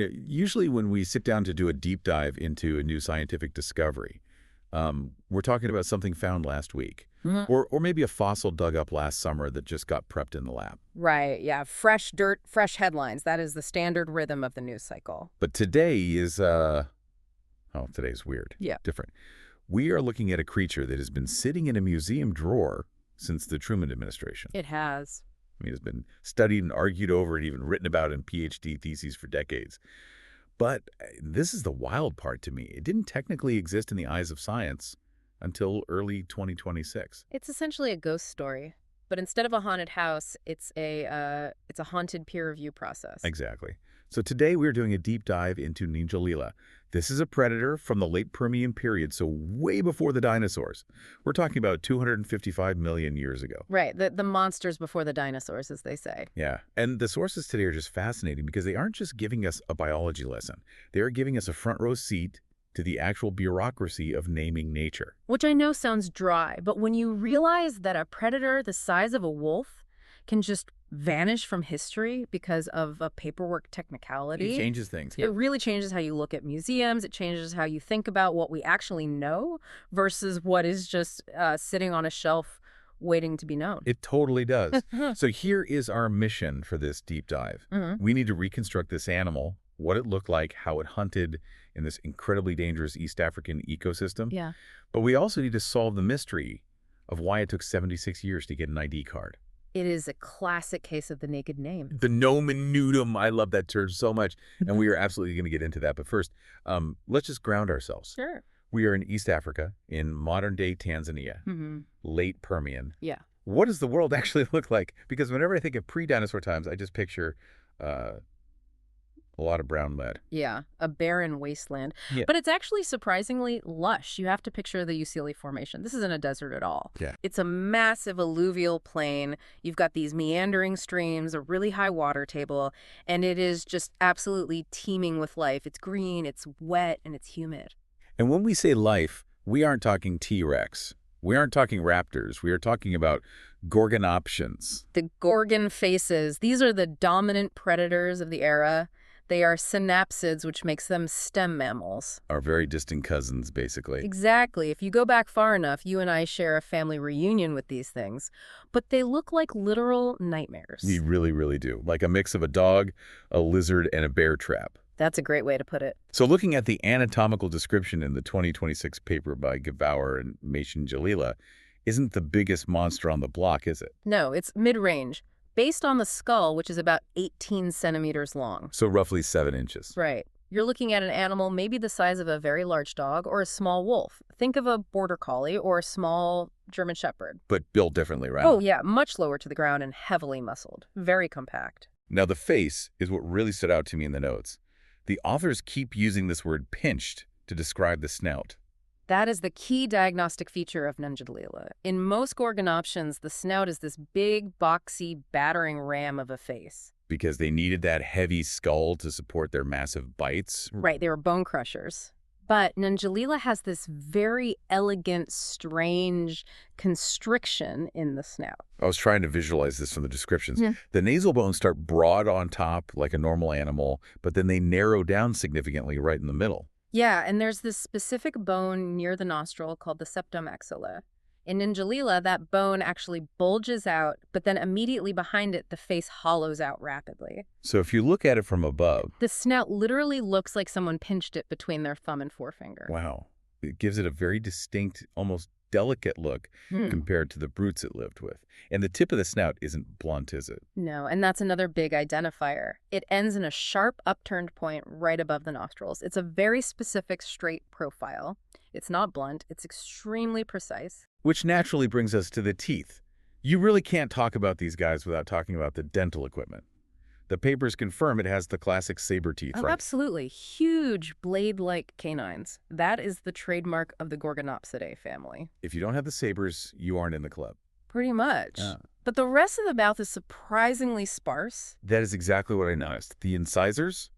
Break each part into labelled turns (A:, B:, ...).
A: Usually when we sit down to do a deep dive into a new scientific discovery, we're talking about something found last week. Or maybe a fossil dug up last summer that just got prepped in the lab.
B: Right, yeah. Fresh dirt, fresh headlines. That is the standard rhythm of the news cycle.
A: But today is, today's weird.
B: Yeah.
A: Different. We are looking at a creature that has been sitting in a museum drawer since the Truman administration.
B: It has.
A: I mean, it's been studied and argued over and even written about in PhD theses for decades. But this is the wild part to me. It didn't technically exist in the eyes of science until early 2026.
B: It's essentially a ghost story. But instead of a haunted house, it's a haunted peer review process.
A: Exactly. So today we're doing a deep dive into Njalila. This is a predator from the late Permian period, so way before the dinosaurs. We're talking about 255 million years ago.
B: Right, the monsters before the dinosaurs, as they say.
A: Yeah, and the sources today are just fascinating because they aren't just giving us a biology lesson. They are giving us a front row seat to the actual bureaucracy of naming nature.
B: Which I know sounds dry, but when you realize that a predator the size of a wolf can just vanish from history because of a paperwork technicality.
A: It changes things.
B: It really changes how you look at museums. It changes how you think about what we actually know versus what is just sitting on a shelf waiting to be known.
A: It totally does. So here is our mission for this deep dive. We need to reconstruct this animal, what it looked like, how it hunted in this incredibly dangerous East African ecosystem.
B: Yeah.
A: But we also need to solve the mystery of why it took 76 years to get an ID card.
B: It is a classic case of the naked name.
A: The nomen nudum. I love that term so much. And we are absolutely going to get into that. But first, let's just ground ourselves.
B: Sure.
A: We are in East Africa, in modern-day Tanzania, late Permian.
B: Yeah.
A: What does the world actually look like? Because whenever I think of pre-dinosaur times, I just picture a lot of brown lead.
B: Yeah, a barren wasteland.
A: Yeah.
B: But it's actually surprisingly lush. You have to picture the Usili Formation. This isn't a desert at all.
A: Yeah.
B: It's a massive alluvial plain. You've got these meandering streams, a really high water table, and it is just absolutely teeming with life. It's green, it's wet, and it's humid.
A: And when we say life, we aren't talking T-Rex. We aren't talking raptors. We are talking about Gorgonopsians.
B: The Gorgon faces, these are the dominant predators of the era. They are synapsids, which makes them stem mammals.
A: Our very distant cousins, basically.
B: Exactly. If you go back far enough, you and I share a family reunion with these things. But they look like literal nightmares.
A: You really, really do. Like a mix of a dog, a lizard, and a bear trap.
B: That's a great way to put it.
A: So looking at the anatomical description in the 2026 paper by Gavauer and Njalila isn't the biggest monster on the block, is it?
B: No, it's mid-range. Based on the skull, which is about 18 centimeters long.
A: So roughly 7 inches.
B: Right. You're looking at an animal maybe the size of a very large dog or a small wolf. Think of a border collie or a small German shepherd.
A: But built differently, right?
B: Oh, yeah, much lower to the ground and heavily muscled. Very compact.
A: Now, the face is what really stood out to me in the notes. The authors keep using this word pinched to describe the snout.
B: That is the key diagnostic feature of Njalila. In most Gorgonopsians, the snout is this big, boxy, battering ram of a face.
A: Because they needed that heavy skull to support their massive bites.
B: Right, they were bone crushers. But Njalila has this very elegant, strange constriction in the snout.
A: I was trying to visualize this from the descriptions. The nasal bones start broad on top like a normal animal, but then they narrow down significantly right in the middle.
B: Yeah, and there's this specific bone near the nostril called the septum maxilla. In Njalila, that bone actually bulges out, but then immediately behind it, the face hollows out rapidly.
A: So if you look at it from above...
B: The snout literally looks like someone pinched it between their thumb and forefinger.
A: Wow. It gives it a very distinct, almost delicate look compared to the brutes it lived with. And the tip of the snout isn't blunt, is it?
B: No, and that's another big identifier. It ends in a sharp upturned point right above the nostrils. It's a very specific straight profile. It's not blunt. It's extremely precise.
A: Which naturally brings us to the teeth. You really can't talk about these guys without talking about the dental equipment. The papers confirm it has the classic saber teeth, right?
B: Absolutely. Huge blade-like canines. That is the trademark of the Gorgonopsidae family.
A: If you don't have the sabers, you aren't in the club.
B: Pretty much. But the rest of the mouth is surprisingly sparse.
A: That is exactly what I noticed. The incisors,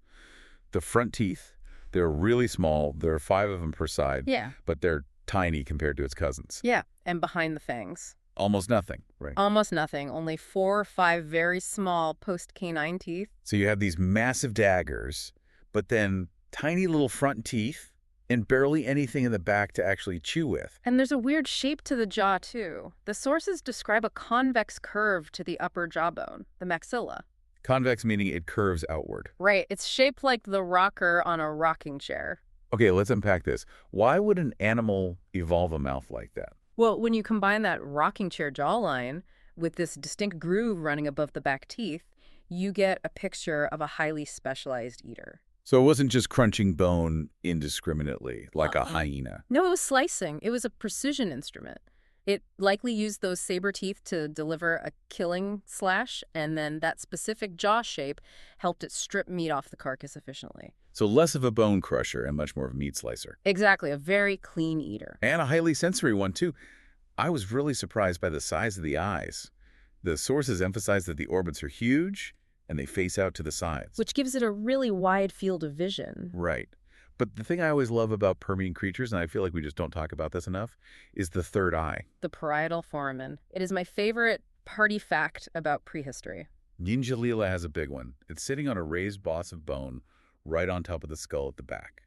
A: the front teeth, they're really small. There are 5 of them per side.
B: Yeah.
A: But they're tiny compared to its cousins.
B: Yeah, and behind the fangs.
A: Almost nothing, right?
B: Almost nothing. Only 4 or 5 very small post-canine teeth.
A: So you have these massive daggers, but then tiny little front teeth and barely anything in the back to actually chew with.
B: And there's a weird shape to the jaw, too. The sources describe a convex curve to the upper jawbone, the maxilla.
A: Convex meaning it curves outward.
B: Right, it's shaped like the rocker on a rocking chair.
A: Okay, let's unpack this. Why would an animal evolve a mouth like that?
B: Well, when you combine that rocking chair jawline with this distinct groove running above the back teeth, you get a picture of a highly specialized eater.
A: So it wasn't just crunching bone indiscriminately, like a hyena.
B: No, it was slicing. It was a precision instrument. It likely used those saber teeth to deliver a killing slash, and then that specific jaw shape helped it strip meat off the carcass efficiently.
A: So less of a bone crusher and much more of a meat slicer.
B: Exactly, a very clean eater.
A: And a highly sensory one, too. I was really surprised by the size of the eyes. The sources emphasize that the orbits are huge and they face out to the sides.
B: Which gives it a really wide field of vision.
A: Right. But the thing I always love about Permian creatures, and I feel like we just don't talk about this enough, is the third eye.
B: The parietal foramen. It is my favorite party fact about prehistory.
A: Njalila has a big one. It's sitting on a raised boss of bone right on top of the skull at the back.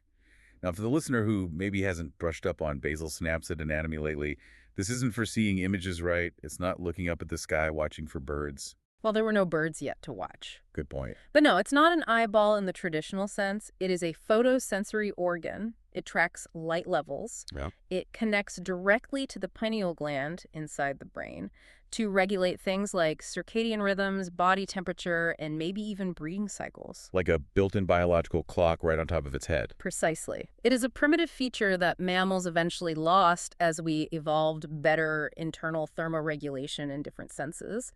A: Now, for the listener who maybe hasn't brushed up on basal synapsid anatomy lately, this isn't for seeing images right. It's not looking up at the sky watching for birds.
B: Well, there were no birds yet to watch.
A: Good point.
B: But no, it's not an eyeball in the traditional sense. It is a photosensory organ. It tracks light levels.
A: Yeah.
B: It connects directly to the pineal gland inside the brain to regulate things like circadian rhythms, body temperature, and maybe even breeding cycles.
A: Like a built-in biological clock right on top of its head.
B: Precisely. It is a primitive feature that mammals eventually lost as we evolved better internal thermoregulation in different senses.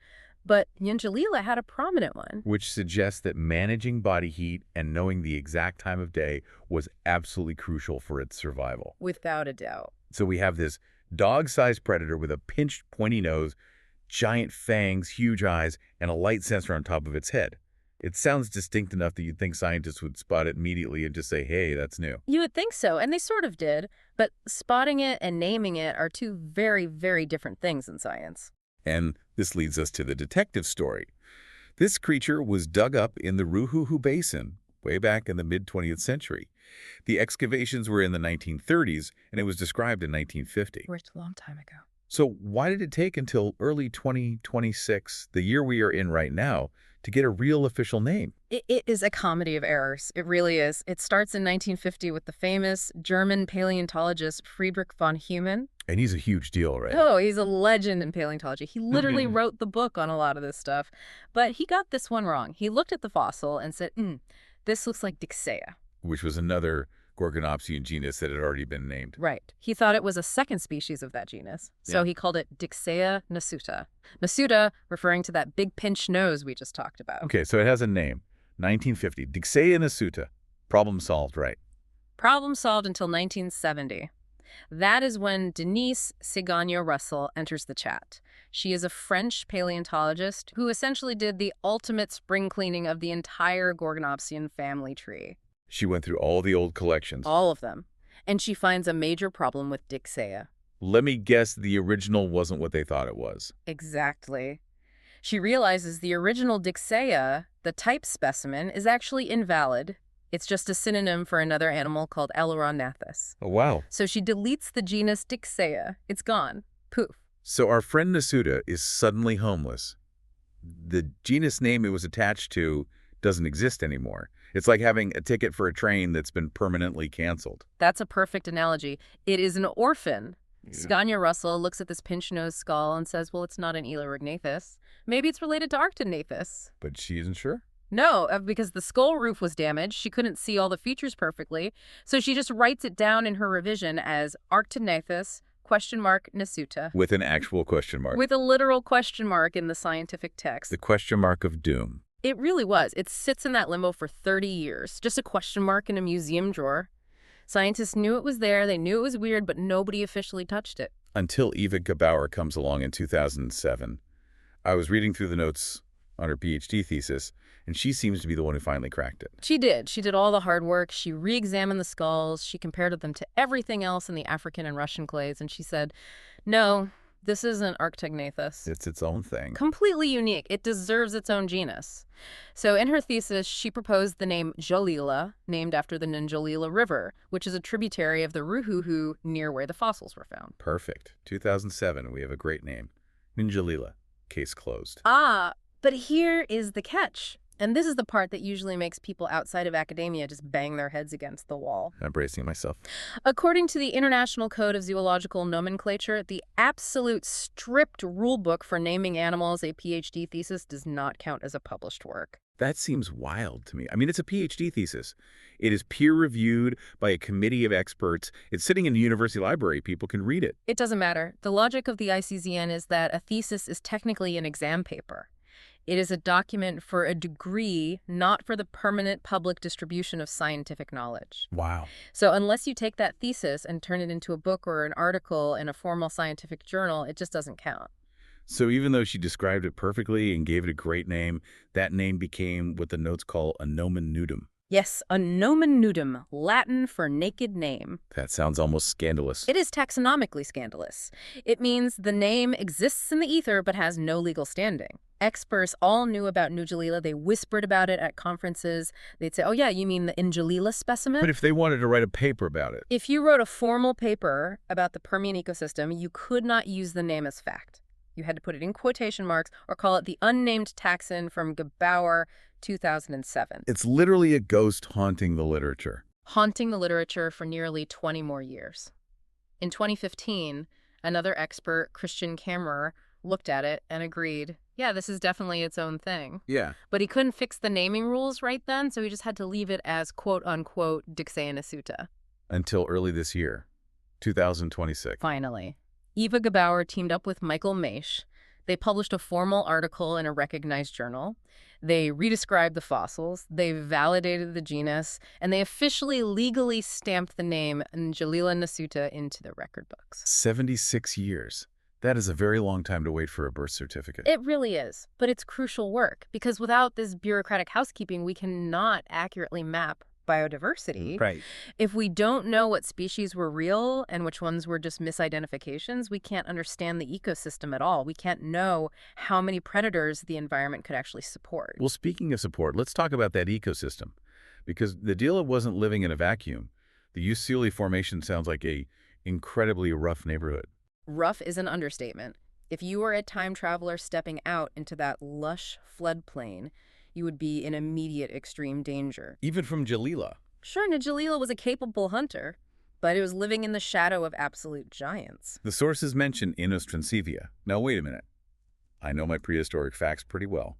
B: But Njalila had a prominent one.
A: Which suggests that managing body heat and knowing the exact time of day was absolutely crucial for its survival.
B: Without a doubt.
A: So we have this dog-sized predator with a pinched, pointy nose, giant fangs, huge eyes, and a light sensor on top of its head. It sounds distinct enough that you'd think scientists would spot it immediately and just say, hey, that's new.
B: You would think so, and they sort of did. But spotting it and naming it are two very, very different things in science.
A: And this leads us to the detective story. This creature was dug up in the Ruhuhu Basin way back in the mid-20th century. The excavations were in the 1930s, and it was described in 1950.
B: Which a long time ago.
A: So why did it take until early 2026, the year we are in right now, to get a real official name?
B: It is a comedy of errors. It really is. It starts in 1950 with the famous German paleontologist Friedrich von Humann.
A: And he's a huge deal, right?
B: Oh, he's a legend in paleontology. He literally wrote the book on a lot of this stuff. But he got this one wrong. He looked at the fossil and said, this looks like Dixea.
A: Which was another Gorgonopsian genus that had already been named.
B: Right. He thought it was a second species of that genus. So he called it Dixea nasuta. Nasuta referring to that big pinched nose we just talked about.
A: Okay, so it has a name. 1950. Dixea nasuta. Problem solved, right?
B: Problem solved until 1970. That is when Denise Sigagno-Russell enters the chat. She is a French paleontologist who essentially did the ultimate spring cleaning of the entire Gorgonopsian family tree.
A: She went through all the old collections.
B: All of them. And she finds a major problem with Dixea.
A: Let me guess the original wasn't what they thought it was.
B: Exactly. She realizes the original Dixea, the type specimen, is actually invalid. It's just a synonym for another animal called Ailuronnathus.
A: Oh, wow.
B: So she deletes the genus Dixea. It's gone. Poof.
A: So our friend Nasuta is suddenly homeless. The genus name it was attached to doesn't exist anymore. It's like having a ticket for a train that's been permanently canceled.
B: That's a perfect analogy. It is an orphan. Sigagno-Russell looks at this pinch-nosed skull and says, well, it's not an Ailuronnathus. Maybe it's related to Arctognathus.
A: But she isn't sure?
B: No, because the skull roof was damaged. She couldn't see all the features perfectly. So she just writes it down in her revision as Arctognathus, Nasuta.
A: With an actual question mark.
B: With a literal question mark in the scientific text.
A: The question mark of doom.
B: It really was. It sits in that limbo for 30 years. Just a question mark in a museum drawer. Scientists knew it was there. They knew it was weird, but nobody officially touched it.
A: Until Eva Gebauer comes along in 2007. I was reading through the notes on her PhD thesis, and she seems to be the one who finally cracked it.
B: She did. She did all the hard work. She re-examined the skulls. She compared them to everything else in the African and Russian clades, and she said, no, This isn't Arctignathus.
A: It's its own thing.
B: Completely unique. It deserves its own genus. So in her thesis, she proposed the name Njalila, named after the Njalila River, which is a tributary of the Ruhuhu near where the fossils were found.
A: Perfect. 2007, we have a great name. Njalila. Case closed.
B: Ah, but here is the catch. And this is the part that usually makes people outside of academia just bang their heads against the wall.
A: I'm bracing myself.
B: According to the International Code of Zoological Nomenclature, the absolute strict rulebook for naming animals a PhD thesis does not count as a published work.
A: That seems wild to me. I mean, it's a PhD thesis. It is peer-reviewed by a committee of experts. It's sitting in the university library. People can read it.
B: It doesn't matter. The logic of the ICZN is that a thesis is technically an exam paper. It is a document for a degree, not for the permanent public distribution of scientific knowledge.
A: Wow.
B: So unless you take that thesis and turn it into a book or an article in a formal scientific journal, it just doesn't count.
A: So even though she described it perfectly and gave it a great name, that name became what the notes call a nomen nudum.
B: Yes, a nomen nudum, Latin for naked name.
A: That sounds almost scandalous.
B: It is taxonomically scandalous. It means the name exists in the ether but has no legal standing. Experts all knew about Njalila. They whispered about it at conferences. They'd say, oh yeah, you mean the Njalila specimen?
A: But if they wanted to write a paper about it.
B: If you wrote a formal paper about the Permian ecosystem, you could not use the name as fact. You had to put it in quotation marks or call it the unnamed taxon from Gebauer, 2007.
A: It's literally a ghost haunting the literature.
B: Haunting the literature for nearly 20 more years. In 2015, another expert, Christian Kammerer, looked at it and agreed, yeah, this is definitely its own thing.
A: Yeah.
B: But he couldn't fix the naming rules right then, so he just had to leave it as quote-unquote Dixea nasuta.
A: Until early this year, 2026.
B: Finally. Eva Gebauer teamed up with Michael Maisch. They published a formal article in a recognized journal. They redescribed the fossils, they validated the genus, and they officially legally stamped the name Njalila nasuta into the record books.
A: 76 years. That is a very long time to wait for a birth certificate.
B: It really is, but it's crucial work, because without this bureaucratic housekeeping, we cannot accurately map biodiversity.
A: Right.
B: If we don't know what species were real and which ones were just misidentifications, we can't understand the ecosystem at all. We can't know how many predators the environment could actually support.
A: Well, speaking of support, let's talk about that ecosystem. Because Njalila wasn't living in a vacuum. The Usili Formation sounds like a incredibly rough neighborhood.
B: Rough is an understatement. If you were a time traveler stepping out into that lush floodplain, you would be in immediate extreme danger.
A: Even from Njalila.
B: Sure, Njalila was a capable hunter, but it was living in the shadow of absolute giants.
A: The sources mention Inostrancevia. Now, wait a minute. I know my prehistoric facts pretty well.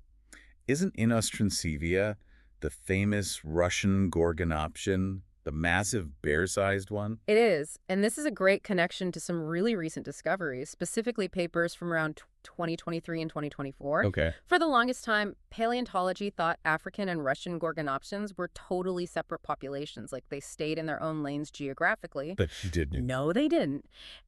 A: Isn't Inostrancevia the famous Russian Gorgonopsian, the massive bear-sized one?
B: It is, and this is a great connection to some really recent discoveries, specifically papers from around 2023 and 2024.
A: Okay.
B: For the longest time, paleontology thought African and Russian Gorgonopsians were totally separate populations, like they stayed in their own lanes geographically.
A: But you didn't.
B: No, they didn't.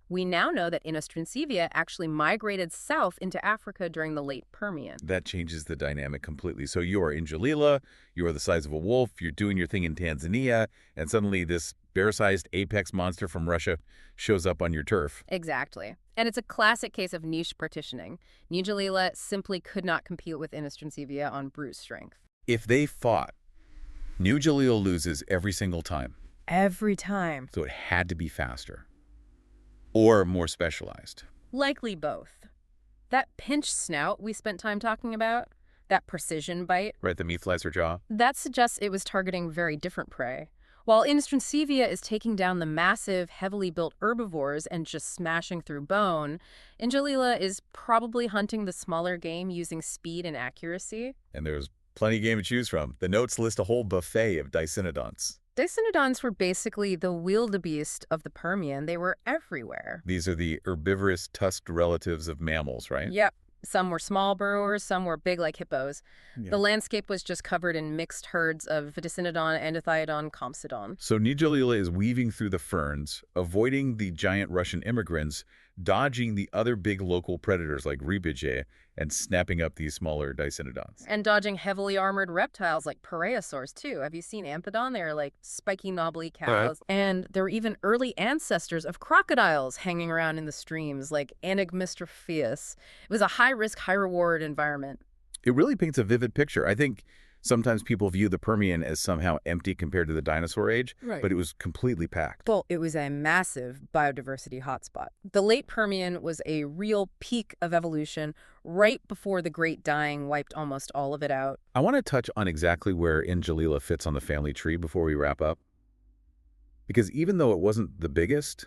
B: We now know that Inostrancevia actually migrated south into Africa during the Late Permian.
A: That changes the dynamic completely. So you are in Njalila, you are the size of a wolf, you're doing your thing in Tanzania, and suddenly this bear-sized apex monster from Russia shows up on your turf.
B: Exactly. And it's a classic case of niche partitioning. Njalila simply could not compete with Inostrancevia on brute strength.
A: If they fought, Njalila loses every single time.
B: Every time.
A: So it had to be faster. Or more specialized.
B: Likely both. That pinch snout we spent time talking about, that precision bite,
A: Right, the meat slicer jaw?
B: that suggests it was targeting very different prey. While Inostrancevia is taking down the massive, heavily built herbivores and just smashing through bone, Njalila is probably hunting the smaller game using speed and accuracy.
A: And there's plenty of game to choose from. The notes list a whole buffet of dicynodonts.
B: Dicynodonts were basically the wildebeest of the Permian. They were everywhere.
A: These are the herbivorous tusked relatives of mammals, right?
B: Yep. Some were small burrowers, some were big like hippos.
A: Yeah.
B: The landscape was just covered in mixed herds of Dicynodon, Endothiodon, Compsodon.
A: So Njalila is weaving through the ferns, avoiding the giant Russian immigrants dodging the other big local predators like Rubidgea and snapping up these smaller dicynodonts.
B: And dodging heavily armored reptiles like parasaurs, too. Have you seen amphidon? They're like spiky, knobbly cows. And there were even early ancestors of crocodiles hanging around in the streams, like Inostrancevia. It was a high-risk, high-reward environment.
A: It really paints a vivid picture. I think sometimes people view the Permian as somehow empty compared to the dinosaur age, but it was completely packed.
B: Well, it was a massive biodiversity hotspot. The late Permian was a real peak of evolution right before the Great Dying wiped almost all of it out.
A: I want to touch on exactly where Njalila fits on the family tree before we wrap up. Because even though it wasn't the biggest,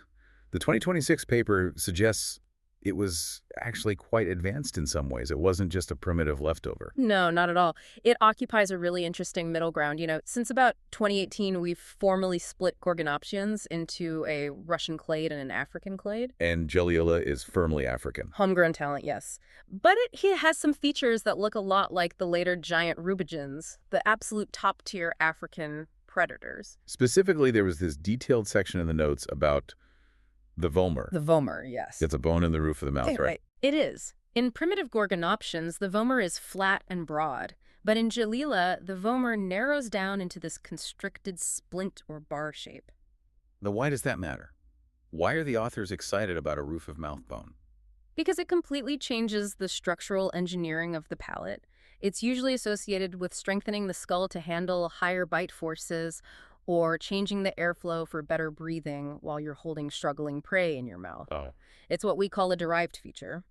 A: the 2026 paper suggests it was actually quite advanced in some ways. It wasn't just a primitive leftover.
B: No, not at all. It occupies a really interesting middle ground. Since about 2018, we've formally split Gorgonopsians into a Russian clade and an African clade.
A: And Njalila is firmly African.
B: Homegrown talent, yes. But it has some features that look a lot like the later giant Rubidgeans, the absolute top-tier African predators.
A: Specifically, there was this detailed section in the notes about the vomer.
B: The vomer, yes.
A: It's a bone in the roof of the mouth, right?
B: It is. In primitive Gorgonopsians, the vomer is flat and broad. But in Njalila, the vomer narrows down into this constricted splint or bar shape.
A: Now, why does that matter? Why are the authors excited about a roof of mouth bone?
B: Because it completely changes the structural engineering of the palate. It's usually associated with strengthening the skull to handle higher bite forces or changing the airflow for better breathing while you're holding struggling prey in your mouth. It's what we call a derived feature.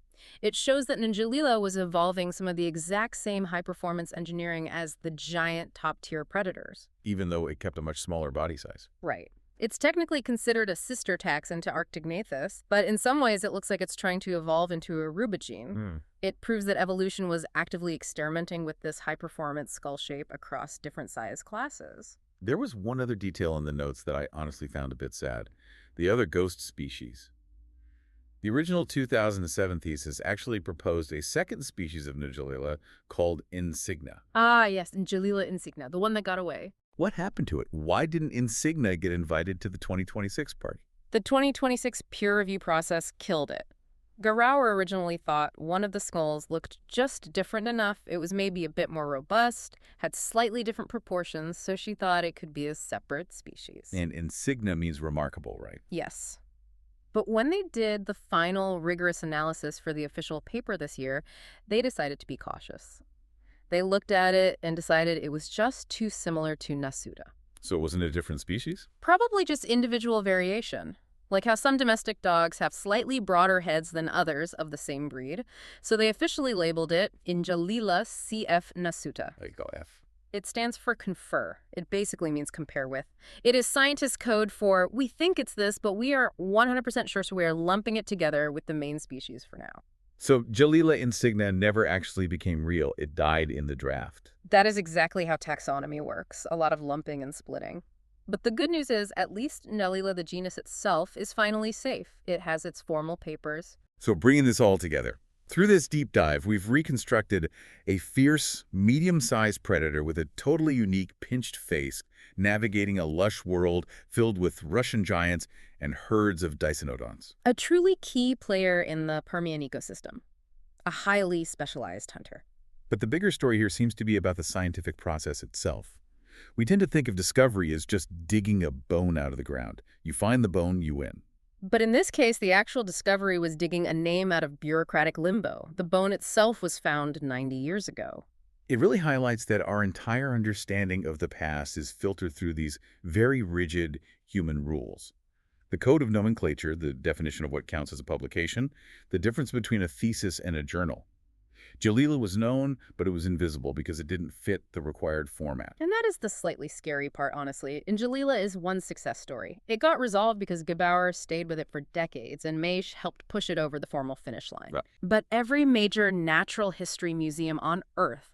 B: It shows that Njalila was evolving some of the exact same high-performance engineering as the giant top-tier predators.
A: Even though it kept a much smaller body size.
B: Right. It's technically considered a sister taxon to Arctignathus, but in some ways it looks like it's trying to evolve into a Rubidgene. It proves that evolution was actively experimenting with this high-performance skull shape across different size classes.
A: There was one other detail in the notes that I honestly found a bit sad. The other ghost species. The original 2007 thesis actually proposed a second species of Njalila called insigna.
B: Ah, yes, Njalila insigna, the one that got away.
A: What happened to it? Why didn't insigna get invited to the 2026 party?
B: The 2026 peer review process killed it. Garauer originally thought one of the skulls looked just different enough. It was maybe a bit more robust, had slightly different proportions, so she thought it could be a separate species.
A: And insignia means remarkable, right?
B: Yes. But when they did the final rigorous analysis for the official paper this year, they decided to be cautious. They looked at it and decided it was just too similar to nasuta.
A: So it wasn't a different species?
B: Probably just individual variation. Like how some domestic dogs have slightly broader heads than others of the same breed. So they officially labeled it Njalila CF nasuta.
A: There you go, F.
B: It stands for confer. It basically means compare with. It is scientist code for, we think it's this, but we are 100% sure, so we are lumping it together with the main species for now.
A: So Njalila insignia never actually became real. It died in the draft.
B: That is exactly how taxonomy works. A lot of lumping and splitting. But the good news is, at least Njalila, the genus itself, is finally safe. It has its formal papers.
A: So bringing this all together, through this deep dive, we've reconstructed a fierce, medium-sized predator with a totally unique pinched face, navigating a lush world filled with Russian giants and herds of dicynodonts.
B: A truly key player in the Permian ecosystem. A highly specialized hunter.
A: But the bigger story here seems to be about the scientific process itself. We tend to think of discovery as just digging a bone out of the ground. You find the bone, you win.
B: But in this case, the actual discovery was digging a name out of bureaucratic limbo. The bone itself was found 90 years ago.
A: It really highlights that our entire understanding of the past is filtered through these very rigid human rules. The code of nomenclature, the definition of what counts as a publication, the difference between a thesis and a journal. Njalila was known, but it was invisible because it didn't fit the required format.
B: And that is the slightly scary part, honestly. Njalila is one success story. It got resolved because Gebauer stayed with it for decades, and Maish helped push it over the formal finish line.
A: Right.
B: But every major natural history museum on Earth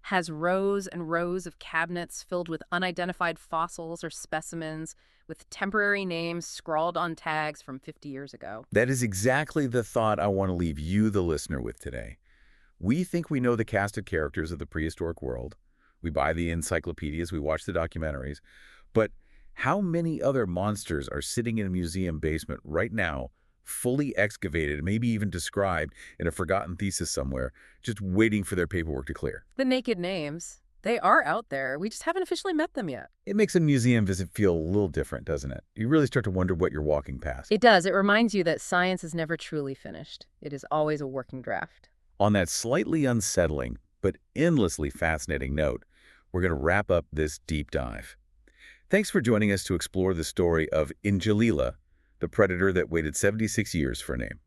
B: has rows and rows of cabinets filled with unidentified fossils or specimens with temporary names scrawled on tags from 50 years ago.
A: That is exactly the thought I want to leave you, the listener, with today. We think we know the cast of characters of the prehistoric world. We buy the encyclopedias, we watch the documentaries. But how many other monsters are sitting in a museum basement right now, fully excavated, maybe even described in a forgotten thesis somewhere, just waiting for their paperwork to clear.
B: The naked names, they are out there. We just haven't officially met them yet.
A: It makes a museum visit feel a little different, doesn't it? You really start to wonder what you're walking past.
B: It does. It reminds you that science is never truly finished. It is always a working draft.
A: On that slightly unsettling but endlessly fascinating note, we're going to wrap up this deep dive. Thanks for joining us to explore the story of Njalila, the predator that waited 76 years for a name.